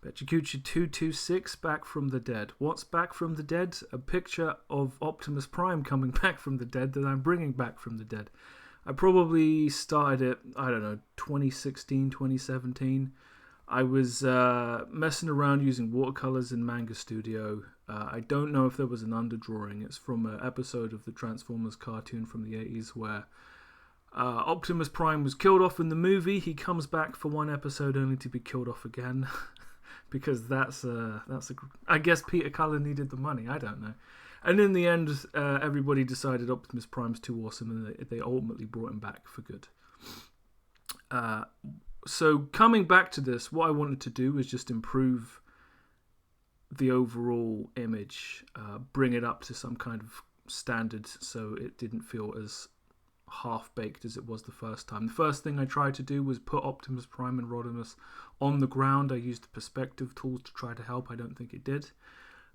Pecha Kucha 226, Back from the Dead. What's Back from the Dead? A picture of Optimus Prime coming back from the dead that I'm bringing back from the dead. I probably started it, 2016, 2017. I was messing around using watercolors in Manga Studio. I don't know if there was an underdrawing. It's from an episode of the Transformers cartoon from the 80s where Optimus Prime was killed off in the movie. He comes back for one episode only to be killed off again. Because I guess Peter Cullen needed the money. I don't know. And in the end, everybody decided Optimus Prime's too awesome, and they ultimately brought him back for good. So coming back to this, what I wanted to do was just improve the overall image, bring it up to some kind of standard, so it didn't feel as half-baked as it was the first time. The first thing I tried to do was put Optimus Prime and Rodimus on the ground. I used the perspective tools to try to help. I don't think it did.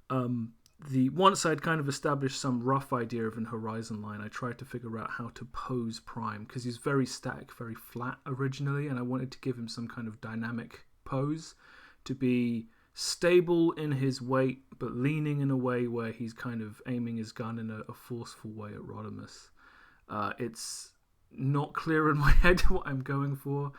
Once I'd kind of established some rough idea of an horizon line, I tried to figure out how to pose Prime, because he's very static, very flat originally, and I wanted to give him some kind of dynamic pose to be stable in his weight, but leaning in a way where he's kind of aiming his gun in a forceful way at Rodimus. It's not clear in my head what I'm going for,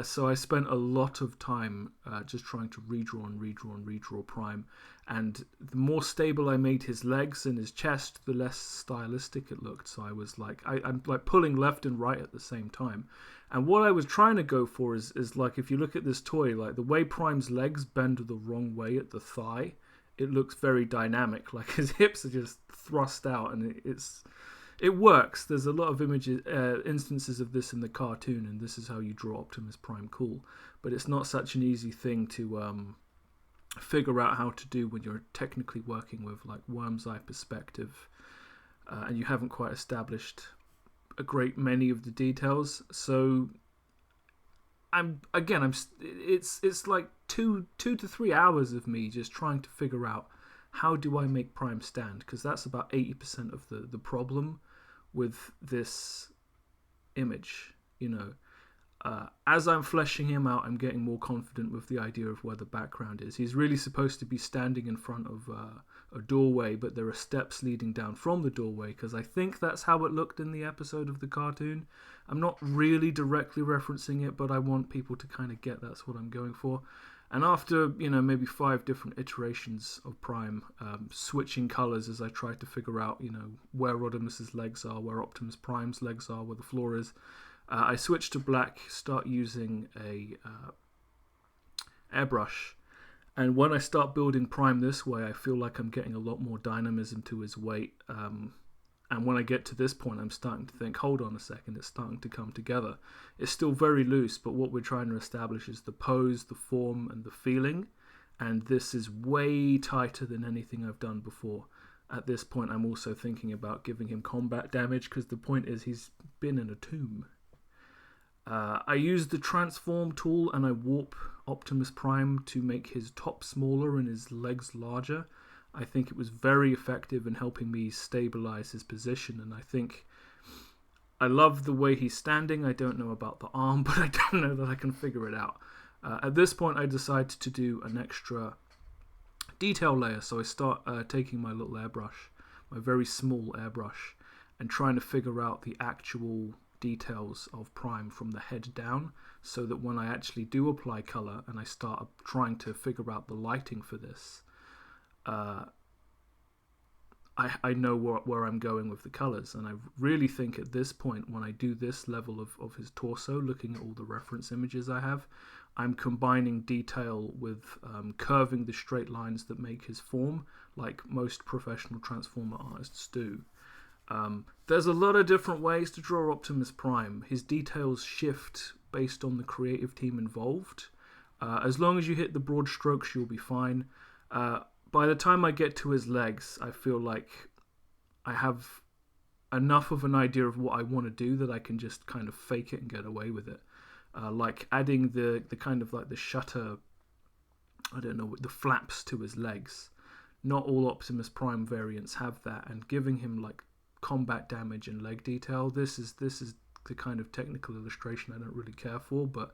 so I spent a lot of time just trying to redraw Prime, and the more stable I made his legs and his chest, the less stylistic it looked. So I was like, I'm like pulling left and right at the same time, and what I was trying to go for is like, if you look at this toy, like the way Prime's legs bend the wrong way at the thigh, it looks very dynamic, like his hips are just thrust out, and it works. There's a lot of instances of this in the cartoon, and this is how you draw Optimus Prime cool. But it's not such an easy thing to figure out how to do when you're technically working with like worm's eye perspective, and you haven't quite established a great many of the details. So it's like two to 3 hours of me just trying to figure out how do I make Prime stand, because that's about 80% of the problem with this image. As I'm fleshing him out, I'm getting more confident with the idea of where the background is. He's really supposed to be standing in front of a doorway, but there are steps leading down from the doorway, because I think that's how it looked in the episode of the cartoon. I'm not really directly referencing it, but I want people to kind of get that's what I'm going for. And after, maybe 5 different iterations of Prime, switching colors as I tried to figure out, where Rodimus's legs are, where Optimus Prime's legs are, where the floor is, I switched to black, start using a airbrush. And when I start building Prime this way, I feel like I'm getting a lot more dynamism to his weight. And when I get to this point, I'm starting to think, hold on a second, it's starting to come together. It's still very loose, but what we're trying to establish is the pose, the form, and the feeling. And this is way tighter than anything I've done before. At this point, I'm also thinking about giving him combat damage, because the point is he's been in a tomb. I use the transform tool and I warp Optimus Prime to make his top smaller and his legs larger. I think it was very effective in helping me stabilize his position, and I think I love the way he's standing. I don't know about the arm, but I don't know that I can figure it out. At this point, I decided to do an extra detail layer, so I start taking my little airbrush, my very small airbrush, and trying to figure out the actual details of Prime from the head down, so that when I actually do apply color and I start trying to figure out the lighting for this, I know where I'm going with the colors. And I really think at this point, when I do this level of his torso, looking at all the reference images I have, I'm combining detail with curving the straight lines that make his form, like most professional Transformer artists do. There's a lot of different ways to draw Optimus Prime. His details shift based on the creative team involved. As long as you hit the broad strokes, you'll be fine. By the time I get to his legs, I feel like I have enough of an idea of what I want to do that I can just kind of fake it and get away with it. Like adding the kind of like the shutter, the flaps to his legs. Not all Optimus Prime variants have that, and giving him like combat damage and leg detail. This is the kind of technical illustration I don't really care for, but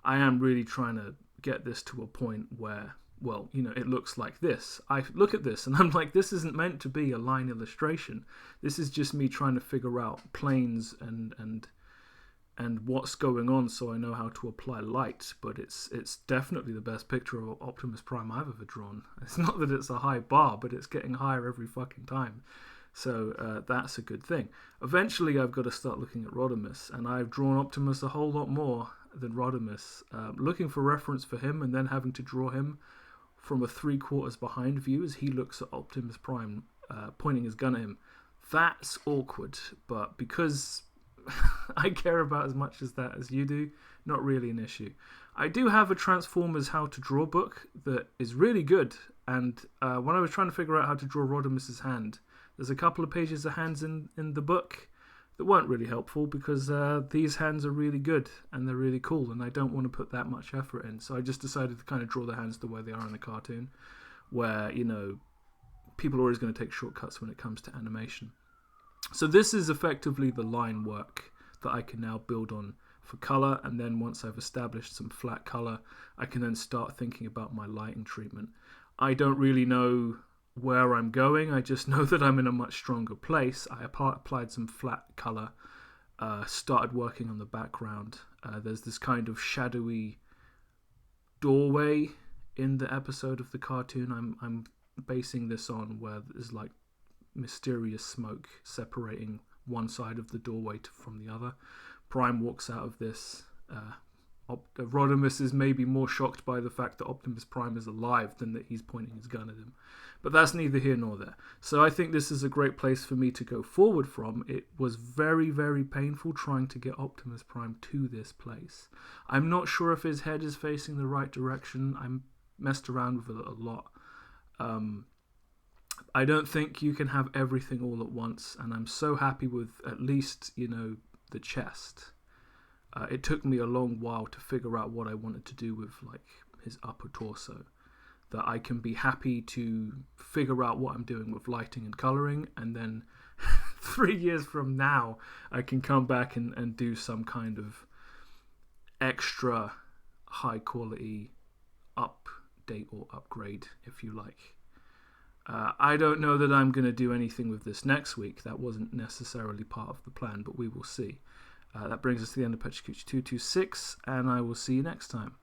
I am really trying to get this to a point where well, it looks like this. I look at this and I'm like, this isn't meant to be a line illustration. This is just me trying to figure out planes and what's going on, so I know how to apply light. But it's definitely the best picture of Optimus Prime I've ever drawn. It's not that it's a high bar, but it's getting higher every fucking time. So that's a good thing. Eventually, I've got to start looking at Rodimus, and I've drawn Optimus a whole lot more than Rodimus, looking for reference for him, and then having to draw him from a 3/4 behind view as he looks at Optimus Prime, pointing his gun at him. That's awkward, but because I care about as much as that as you do, not really an issue. I do have a Transformers How to Draw book that is really good, and when I was trying to figure out how to draw Rodimus's hand, there's a couple of pages of hands in the book that weren't really helpful because these hands are really good and they're really cool, and I don't want to put that much effort in. So I just decided to kind of draw the hands the way they are in the cartoon, where, people are always going to take shortcuts when it comes to animation. So this is effectively the line work that I can now build on for color, and then once I've established some flat color, I can then start thinking about my lighting treatment. I don't really know where I'm going. I just know that I'm in a much stronger place. I applied some flat color, started working on the background. There's this kind of shadowy doorway in the episode of the cartoon I'm basing this on, where there's like mysterious smoke separating one side of the doorway from the other. Prime walks out of this. Rodimus is maybe more shocked by the fact that Optimus Prime is alive than that he's pointing his gun at him. But that's neither here nor there. So I think this is a great place for me to go forward from. It was very, very painful trying to get Optimus Prime to this place. I'm not sure if his head is facing the right direction. I messed around with it a lot. I don't think you can have everything all at once, and I'm so happy with at least, the chest. It took me a long while to figure out what I wanted to do with like his upper torso, that I can be happy to figure out what I'm doing with lighting and coloring, and then 3 years from now I can come back and do some kind of extra high quality update or upgrade, if you like. I don't know that I'm going to do anything with this next week. That wasn't necessarily part of the plan, but we will see. That brings us to the end of Pecha Kucha 226, and I will see you next time.